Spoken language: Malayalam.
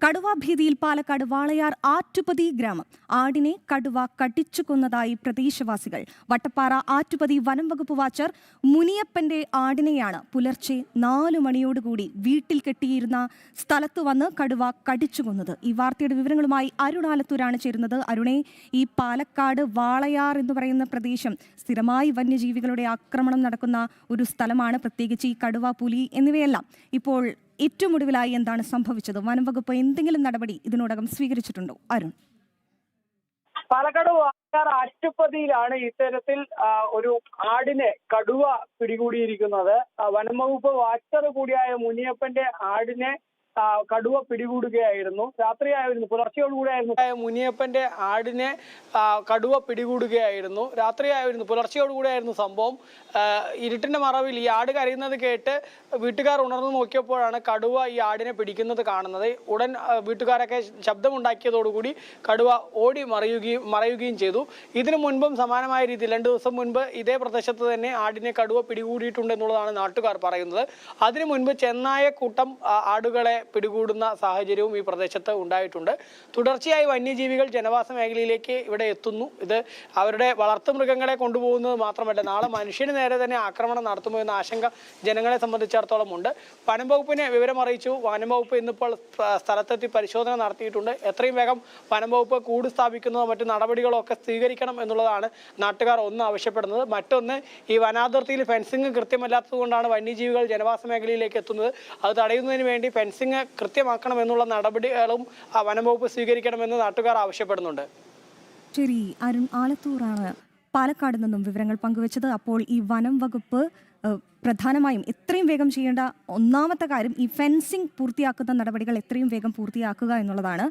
കടുവാ ഭീതിയിൽ പാലക്കാട് വാളയാർ ആറ്റുപതി ഗ്രാമം. ആടിനെ കടുവ കടിച്ചു കൊന്നതായി പ്രദേശവാസികൾ. വട്ടപ്പാറ ആറ്റുപതി വനം വകുപ്പ് വാച്ചർ മുനിയപ്പന്റെ ആടിനെയാണ് പുലർച്ചെ 4 മണിയോടുകൂടി വീട്ടിൽ കെട്ടിയിരുന്ന സ്ഥലത്ത് വന്ന് കടുവ കടിച്ചു കൊന്നത്. ഈ വാർത്തയുടെ വിവരങ്ങളുമായി അരുണാലത്തൂരാണ് ചേരുന്നത്. അരുണെ, ഈ പാലക്കാട് വാളയാർ എന്ന് പറയുന്ന പ്രദേശം സ്ഥിരമായി വന്യജീവികളുടെ ആക്രമണം നടക്കുന്ന ഒരു സ്ഥലമാണ്. പ്രത്യേകിച്ച് ഈ കടുവ, പുലി എന്നിവയെല്ലാം. ഇപ്പോൾ ഏറ്റവും ഒടുവിലായി എന്താണ് സംഭവിച്ചത്? വനം വകുപ്പ് എന്തെങ്കിലും നടപടി ഇതിനോടകം സ്വീകരിച്ചിട്ടുണ്ടോ? അരുൺ. പാലക്കാട് വാളയാർ ആറ്റുപതിയിലാണ് ഇത്തരത്തിൽ ഒരു ആടിനെ കടുവ പിടികൂടിയിരിക്കുന്നത്. വനം വകുപ്പ് വാച്ചർ കൂടിയായ മുനിയപ്പന്റെ ആടിനെ കടുവ പിടികൂടുകയായിരുന്നു. രാത്രിയായിരുന്നു, പുലർച്ചയോടുകൂടിയായിരുന്നു മുനിയപ്പന്റെ ആടിനെ കടുവ പിടികൂടുകയായിരുന്നു. രാത്രിയായിരുന്നു, പുലർച്ചയോടുകൂടിയായിരുന്നു സംഭവം. ഇരുട്ടിന്റെ മറവിൽ ഈ ആട് കരയുന്നത് കേട്ട് വീട്ടുകാർ ഉണർന്നു നോക്കിയപ്പോഴാണ് കടുവ ഈ ആടിനെ പിടിക്കുന്നത് കാണുന്നത്. ഉടൻ വീട്ടുകാരൊക്കെ ശബ്ദമുണ്ടാക്കിയതോടുകൂടി കടുവ ഓടി മറയുകയും ചെയ്തു. ഇതിനു മുൻപും സമാനമായ രീതിയിൽ 2 ദിവസം മുൻപ് ഇതേ പ്രദേശത്ത് തന്നെ ആടിനെ കടുവ പിടികൂടിയിട്ടുണ്ട് എന്നുള്ളതാണ് നാട്ടുകാർ പറയുന്നത്. അതിനു മുൻപ് ചെന്നായക്കൂട്ടം ആടുകളെ പിടികൂടുന്ന സാഹചര്യവും ഈ പ്രദേശത്ത് ഉണ്ടായിട്ടുണ്ട്. തുടർച്ചയായി വന്യജീവികൾ ജനവാസ മേഖലയിലേക്ക് ഇവിടെ എത്തുന്നു. ഇത് അവരുടെ വളർത്തുമൃഗങ്ങളെ കൊണ്ടുപോകുന്നത് മാത്രമല്ല, നാളെ മനുഷ്യന് നേരെ തന്നെ ആക്രമണം നടത്തുമോ എന്ന ആശങ്ക ജനങ്ങളെ സംബന്ധിച്ചിടത്തോളം ഉണ്ട്. വനം വകുപ്പിനെ വിവരം അറിയിച്ചു. വനം വകുപ്പ് ഇന്നിപ്പോൾ സ്ഥലത്തെത്തി പരിശോധന നടത്തിയിട്ടുണ്ട്. എത്രയും വേഗം വനം വകുപ്പ് കൂട് സ്ഥാപിക്കുന്നതോ മറ്റു നടപടികളോ ഒക്കെ സ്വീകരിക്കണം എന്നുള്ളതാണ് നാട്ടുകാർ ഒന്ന് ആവശ്യപ്പെടുന്നത്. മറ്റൊന്ന്, ഈ വനാതിർത്തിയിൽ ഫെൻസിങ് കൃത്യമല്ലാത്തത് കൊണ്ടാണ് വന്യജീവികൾ ജനവാസ മേഖലയിലേക്ക് എത്തുന്നത്. അത് തടയുന്നതിന് വേണ്ടി ഫെൻസിങ് കൃത്യമാക്കണം എന്നുള്ള നടപടികളും വനം വകുപ്പ് സ്വീകരിക്കണമെന്ന് നാട്ടുകാർ ആവശ്യപ്പെടുന്നുണ്ട്. ശരി, അരുൺ ആലത്തൂറാണ് പാലക്കാട് നിന്നും വിവരങ്ങൾ പങ്കുവച്ചത്. അപ്പോൾ ഈ വനം വകുപ്പ് പ്രധാനമായും എത്രയും വേഗം ചെയ്യേണ്ട ഒന്നാമത്തെ കാര്യം ഈ ഫെൻസിംഗ് പൂർത്തിയാക്കുന്ന നടപടികൾ എത്രയും വേഗം പൂർത്തിയാക്കുക എന്നുള്ളതാണ്.